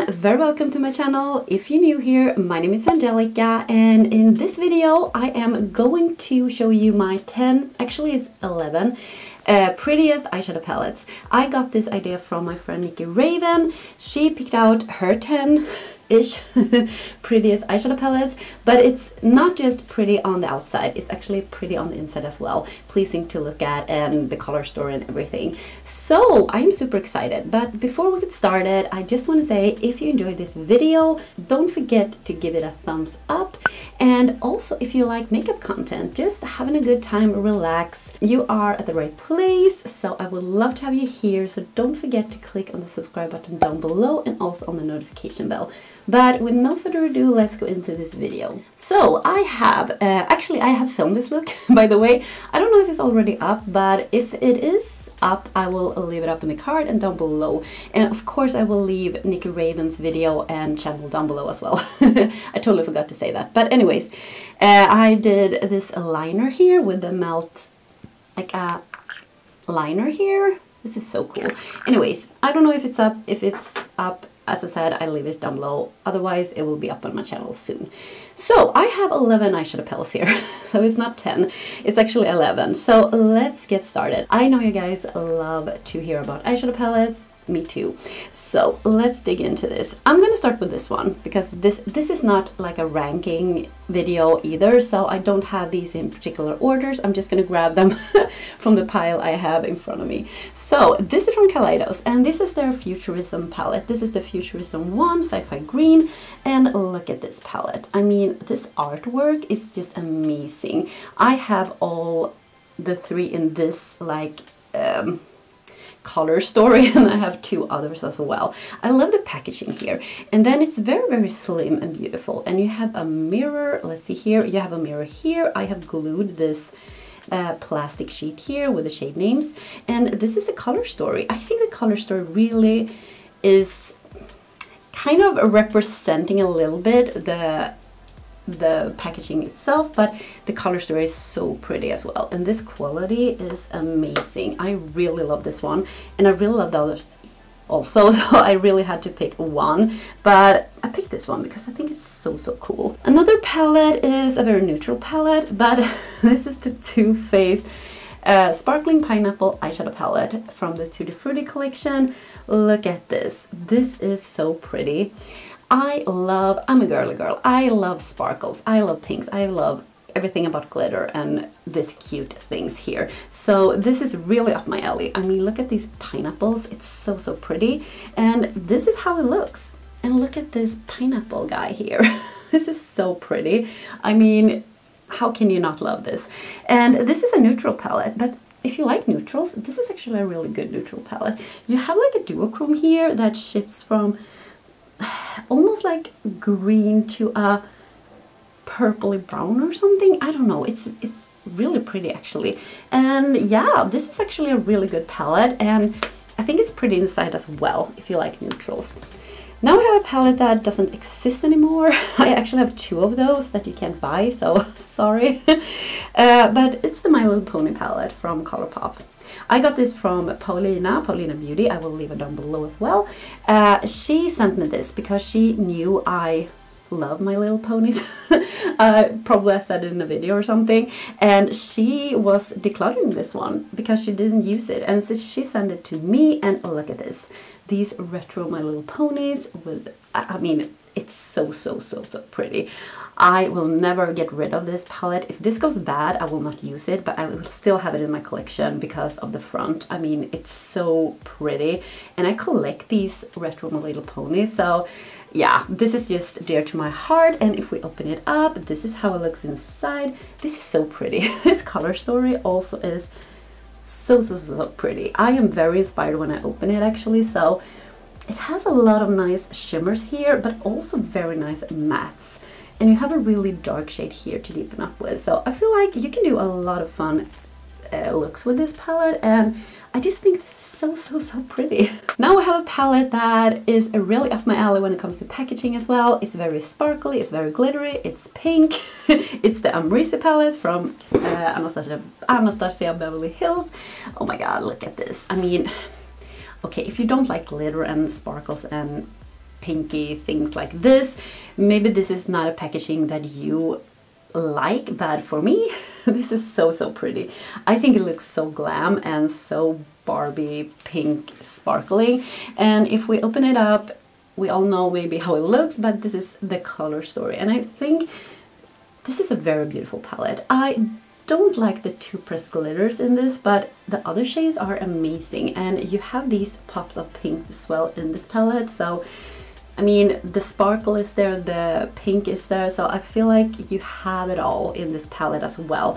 everyone, very welcome to my channel. If you're new here, my name is Angelica, and in this video I am going to show you my 10, actually it's 11, prettiest eyeshadow palettes. I got this idea from my friend Nikki Raven. She picked out her 10-ish prettiest eyeshadow palettes, but it's not just pretty on the outside, it's actually pretty on the inside as well. Pleasing to look at, and the color story and everything. So I'm super excited, but before we get started, I just want to say, if you enjoyed this video, don't forget to give it a thumbs up. And also, if you like makeup content, just having a good time, relax, you are at the right place. So I would love to have you here, so don't forget to click on the subscribe button down below and also on the notification bell. But with no further ado, let's go into this video. So I have, actually I have filmed this look, by the way. I don't know if it's already up, but if it is up, I will leave it up in the card and down below. And of course I will leave Nikki Raven's video and channel down below as well. I totally forgot to say that. But anyways, I did this liner here with the melt, like a liner here. This is so cool. Anyways, I don't know if it's up. If it's up, as I said, I'll leave it down below. Otherwise, it will be up on my channel soon. So I have 11 eyeshadow palettes here. So it's not 10, it's actually 11. So let's get started. I know you guys love to hear about eyeshadow palettes. Me too. So let's dig into this. I'm gonna start with this one because this is not like a ranking video either, so I don't have these in particular orders. I'm just gonna grab them from the pile I have in front of me. So this is from Kaleidos, and this is their Futurism palette. This is the Futurism 1 Sci-Fi Green, and look at this palette. I mean, this artwork is just amazing. I have all the three in this like color story, and I have two others as well. I love the packaging here, and then it's very, very slim and beautiful. And you have a mirror. Let's see here, you have a mirror here. I have glued this plastic sheet here with the shade names, and this is a color story. I think the color story really is kind of representing a little bit the packaging itself, but the color story is so pretty as well, and this quality is amazing. I really love this one, and I really love the others also, so I really had to pick one, but I picked this one because I think it's so cool. Another palette is a very neutral palette, but this is the Too Faced Sparkling Pineapple Eyeshadow Palette from the Tutti Frutti collection. Look at this. This is so pretty. I'm a girly girl. I love sparkles, I love pinks, I love everything about glitter and these cute things here. So this is really up my alley. I mean, look at these pineapples, it's so pretty, and this is how it looks. And look at this pineapple guy here. This is so pretty. I mean, how can you not love this? And this is a neutral palette, but if you like neutrals, this is actually a really good neutral palette. You have like a duochrome here that shifts from almost like green to a purpley brown or something. I don't know, it's really pretty actually. And yeah, this is actually a really good palette, and I think it's pretty inside as well if you like neutrals. Now we have a palette that doesn't exist anymore. I actually have two of those that you can't buy, so sorry. But it's the My Little Pony palette from Colourpop. I got this from Paulina Beauty. I will leave it down below as well. She sent me this because she knew I love My Little Ponies. Probably I said it in a video or something. And she was decluttering this one because she didn't use it. And so she sent it to me, and look at this. These retro My Little Ponies with, I mean, it's so pretty. I will never get rid of this palette. If this goes bad, I will not use it, but I will still have it in my collection because of the front. I mean, it's so pretty, and I collect these retro My Little Ponies, so yeah, this is just dear to my heart. And if we open it up, this is how it looks inside. This is so pretty. This color story also is so pretty. I am very inspired when I open it actually. So it has a lot of nice shimmers here, but also very nice mattes. And you have a really dark shade here to deepen up with. So I feel like you can do a lot of fun looks with this palette, and I just think this is so pretty. Now we have a palette that is really up my alley when it comes to packaging as well. It's very sparkly, it's very glittery, it's pink. It's the Amrezy palette from Anastasia Beverly Hills. Oh my god, look at this. I mean, okay, if you don't like glitter and sparkles and pinky things like this. Maybe this is not a packaging that you like, but for me, this is so pretty. I think it looks so glam and so Barbie pink sparkling. And if we open it up, we all know maybe how it looks, but this is the color story. And I think this is a very beautiful palette. I don't like the two pressed glitters in this, but the other shades are amazing. And you have these pops of pink as well in this palette. So, I mean, the sparkle is there, the pink is there. So I feel like you have it all in this palette as well.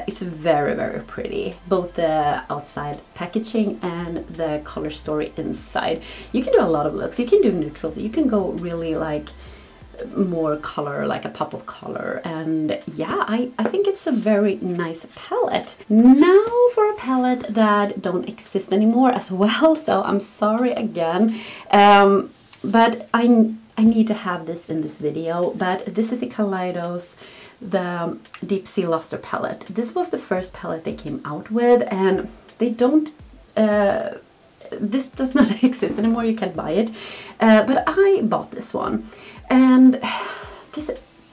It's very pretty. Both the outside packaging and the color story inside. You can do a lot of looks. You can do neutrals. You can go really like more color, like a pop of color, and yeah, I think it's a very nice palette. Now for a palette that don't exist anymore as well, so I'm sorry again, but I need to have this in this video. But this is the Kaleidos, the Deepsea Luster palette. This was the first palette they came out with, and they don't this does not exist anymore. You can't buy it, but I bought this one. And this,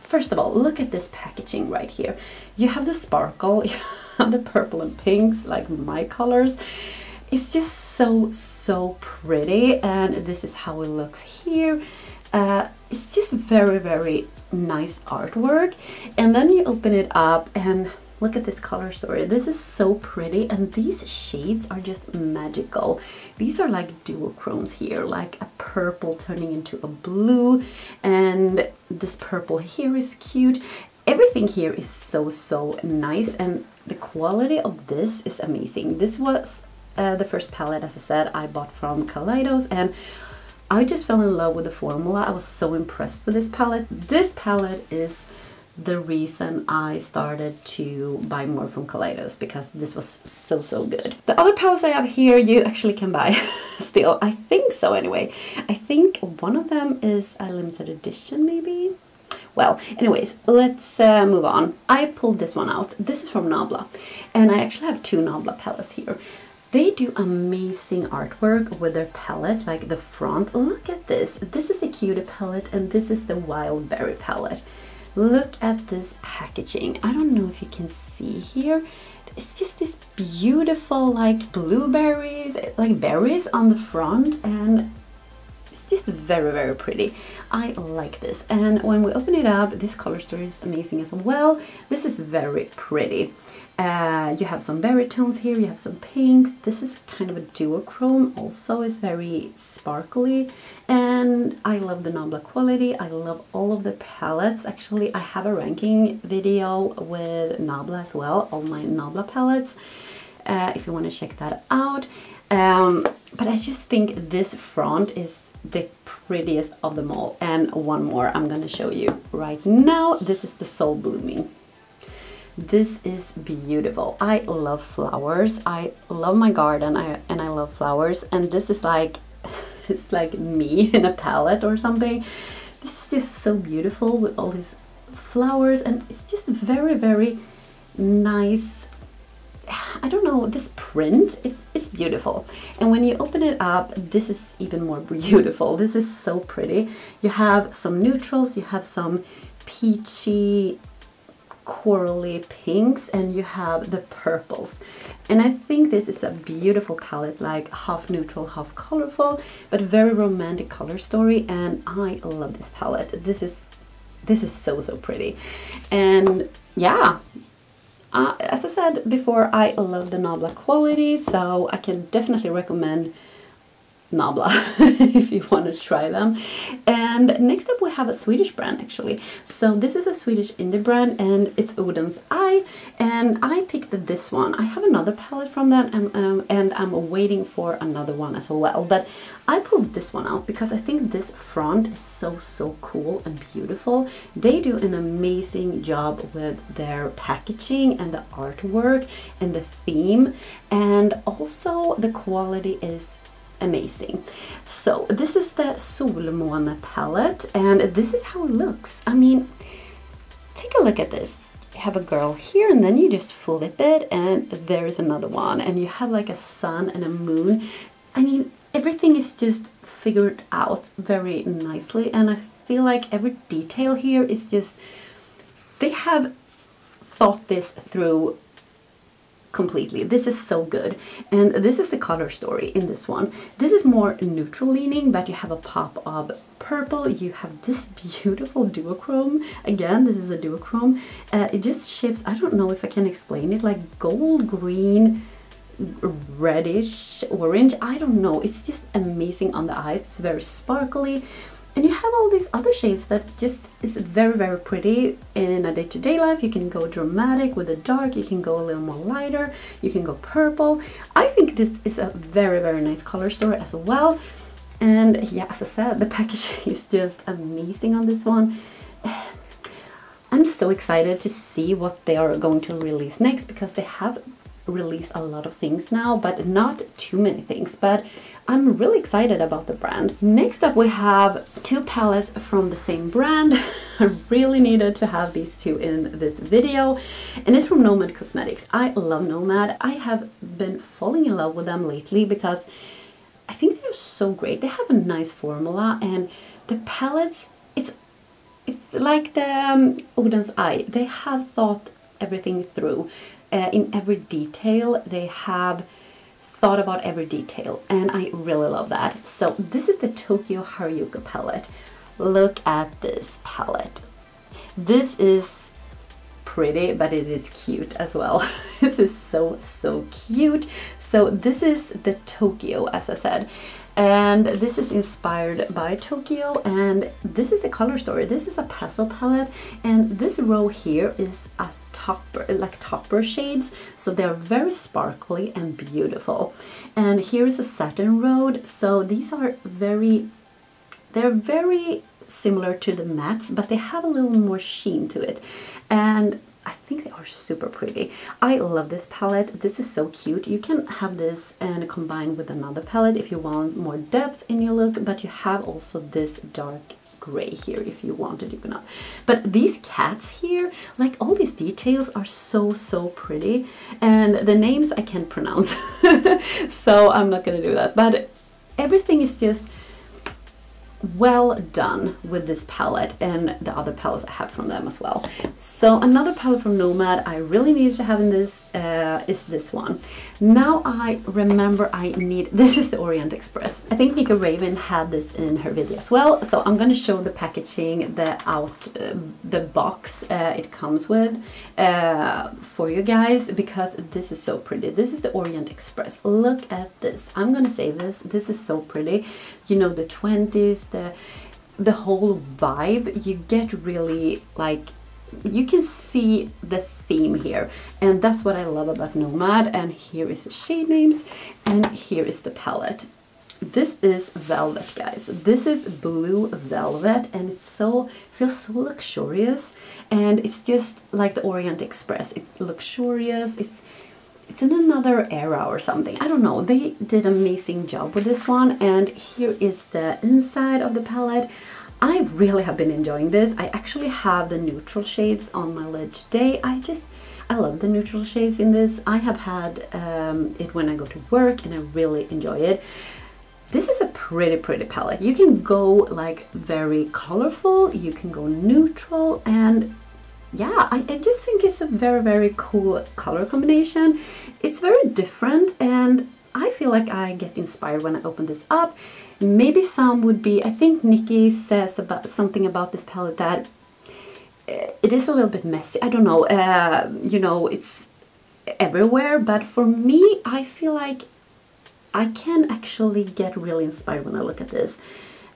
first of all, look at this packaging right here. You have the sparkle, you have the purple and pinks, like my colors. It's just so pretty, and this is how it looks here. It's just very nice artwork. And then you open it up and look at this color story. This is so pretty, and these shades are just magical. These are like duochromes here, like a purple turning into a blue, and this purple here is cute. Everything here is so nice, and the quality of this is amazing. This was the first palette, as I said, I bought from Kaleidos, and I just fell in love with the formula. I was so impressed with this palette. This palette is the reason I started to buy more from Kaleidos, because this was so good. The other palettes I have here you actually can buy still. I think so anyway. I think one of them is a limited edition maybe. Well, anyways, let's move on. I pulled this one out. This is from Nabla, and I actually have two Nabla palettes here. They do amazing artwork with their palettes, like the front. Look at this. This is the Cutie palette, and this is the Wild Berry palette. Look at this packaging. I don't know if you can see here. It's just this beautiful like blueberries, like berries on the front, and it's just very pretty. I like this. And when we open it up, this color story is amazing as well. This is very pretty. You have some berry tones here, you have some pink. This is kind of a duochrome, also is very sparkly, and I love the Nabla quality. I love all of the palettes. Actually, I have a ranking video with Nabla as well, all my Nabla palettes, if you want to check that out. But I just think this front is the prettiest of them all. And one more I'm going to show you right now. This is the Soul Blooming. This is beautiful. I love flowers. I love my garden, and I love flowers. And this is like, it's like me in a palette or something. This is just so beautiful with all these flowers, and it's just very nice. I don't know, this print, it's beautiful. And when you open it up, this is even more beautiful. This is so pretty. You have some neutrals, you have some peachy, corally pinks, and you have the purples. And I think this is a beautiful palette, like half neutral, half colorful, but very romantic color story, and I love this palette. This is so pretty. And yeah, as I said before, I love the Nabla quality, so I can definitely recommend Nabla if you want to try them. And next up we have a Swedish brand actually. So this is a Swedish indie brand, and it's Oden's Eye, and I picked this one. I have another palette from them, and I'm waiting for another one as well, but I pulled this one out because I think this front is so cool and beautiful. They do an amazing job with their packaging and the artwork and the theme, and also the quality is amazing. So this is the Moana palette, and this is how it looks. I mean, take a look at this. You have a girl here, and then you just flip it, and there is another one, and you have like a sun and a moon. I mean, everything is just figured out very nicely, and I feel like every detail here is just, they have thought this through completely. This is so good. And this is the color story in this one. This is more neutral leaning, but you have a pop of purple. You have this beautiful duochrome. Again, this is a duochrome. It just shifts, I don't know if I can explain it, like gold, green, reddish, orange. I don't know. It's just amazing on the eyes. It's very sparkly. And you have all these other shades that just is very, very pretty in a day-to-day life. You can go dramatic with the dark, you can go a little more lighter, you can go purple. I think this is a very, very nice color story as well. And yeah, as I said, the packaging is just amazing on this one. I'm so excited to see what they are going to release next, because they have released a lot of things now, but not too many things. But I'm really excited about the brand. Next up we have two palettes from the same brand. I really needed to have these two in this video, and it's from Nomad Cosmetics. I love Nomad. I have been falling in love with them lately because I think they're so great. They have a nice formula, and the palettes, it's like the Odin's Eye. They have thought everything through. In every detail, they have thought about every detail, and I really love that. So this is the Tokyo Haryoka palette. Look at this palette. This is pretty, but it is cute as well. This is so cute. So this is the Tokyo, as I said, and this is inspired by Tokyo, and this is the color story. This is a pastel palette, and this row here is a topper, like topper shades, so they're very sparkly and beautiful. And here is a satin road, so these are they're very similar to the mattes, but they have a little more sheen to it, and I think they are super pretty. I love this palette. This is so cute. You can have this and combine with another palette if you want more depth in your look, but you have also this dark gray here if you want to deepen up. But these cats here, like all these details are so pretty, and the names I can't pronounce so I'm not gonna do that, but everything is just well done with this palette and the other palettes I have from them as well. So another palette from Nomad I really needed to have in this is this one. Now I remember I need, this is the Orient Express. I think Nika Raven had this in her video as well, so I'm gonna show the packaging, the box it comes with for you guys, because this is so pretty. This is the Orient Express. Look at this. I'm gonna save this. This is so pretty. You know, the 20s, the whole vibe, you get really like, you can see the theme here, and that's what I love about Nomad. And here is the shade names, and here is the palette. This is velvet, guys. This is blue velvet, and it's feels so luxurious, and it's just like the Orient Express. It's luxurious, it's in another era or something. I don't know. They did an amazing job with this one. And here is the inside of the palette. I really have been enjoying this. I actually have the neutral shades on my lid today. I love the neutral shades in this. I have had it when I go to work, and I really enjoy it. This is a pretty palette. You can go like very colorful, you can go neutral, and yeah, I just think it's a very cool color combination. It's very different, and I feel like I get inspired when I open this up. Maybe some would be, I think Nikki says about something about this palette that it is a little bit messy. I don't know, you know, it's everywhere, but for me, I feel like I can actually get really inspired when I look at this,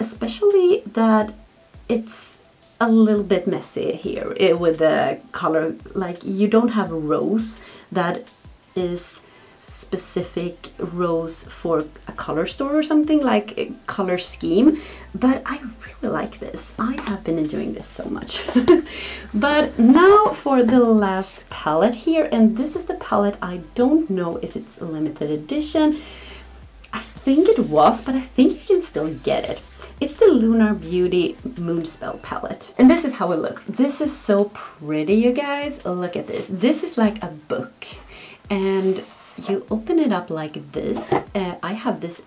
especially that it's a little bit messy here with the color. Like, you don't have a rose that is specific rose for a color store or something, like a color scheme, but I really like this. I have been enjoying this so much. But now for the last palette here, and this is the palette. I don't know if it's a limited edition. I think it was, but I think you can still get it. It's the Lunar Beauty Moonspell palette. And this is how it looks. This is so pretty, you guys. Look at this. This is like a book. And you open it up like this. I have this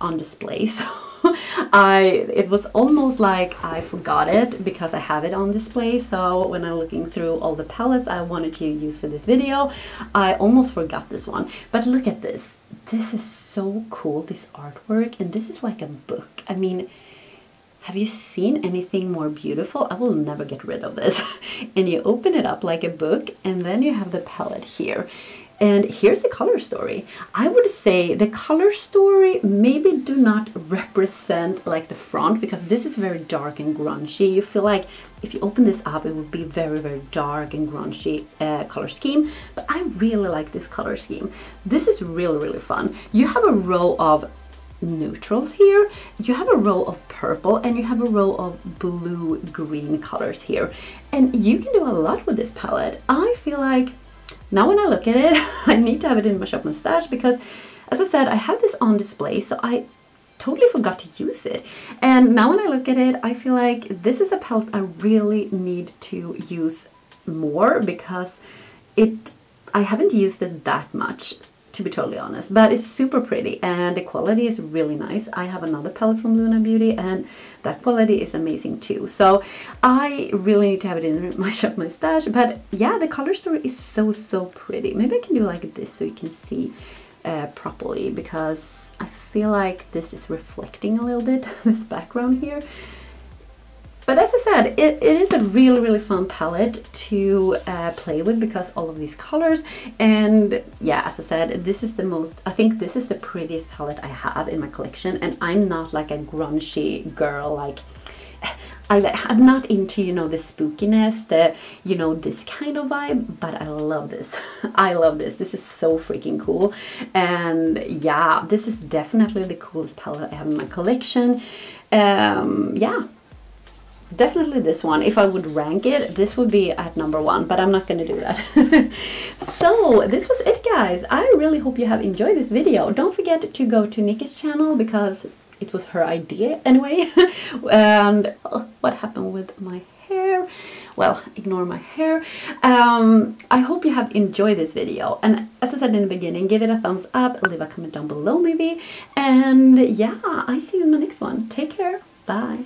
on display, so It was almost like I forgot it because I have it on display. So when I'm looking through all the palettes I wanted to use for this video, I almost forgot this one. But look at this. This is so cool, this artwork, and this is like a book. I mean, have you seen anything more beautiful? I will never get rid of this. And you open it up like a book, and then you have the palette here. And here's the color story. I would say the color story maybe do not represent like the front, because this is very dark and grungy. You feel like if you open this up, it would be very, very dark and grungy color scheme. But I really like this color scheme. This is really, really fun. You have a row of neutrals here, you have a row of purple, and you have a row of blue-green colors here. And you can do a lot with this palette. I feel like now when I look at it, I need to have it in my shop and stash because, as I said, I have this on display, so I totally forgot to use it. And now when I look at it, I feel like this is a palette I really need to use more because I haven't used it that much, to be totally honest, but it's super pretty and the quality is really nice. I have another palette from Lunar Beauty and that quality is amazing too. So I really need to have it in my shop, my stash. But yeah, the color story is so, so pretty. Maybe I can do like this so you can see properly, because I feel like this is reflecting a little bit, this background here. But as I said, it is a really, really fun palette to play with because all of these colors. And yeah, as I said, this is the most, I think this is the prettiest palette I have in my collection. And I'm not like a grungy girl, like I'm not into, you know, the spookiness, the, you know, this kind of vibe, but I love this. I love this. This is so freaking cool. And yeah, this is definitely the coolest palette I have in my collection. Yeah. Definitely this one. If I would rank it, this would be at #1, but I'm not going to do that. So this was it, guys. I really hope you have enjoyed this video. Don't forget to go to Nikki's channel because it was her idea anyway. And what happened with my hair? Well, ignore my hair. I hope you have enjoyed this video. And as I said in the beginning, give it a thumbs up, leave a comment down below maybe. And yeah, I see you in my next one. Take care. Bye.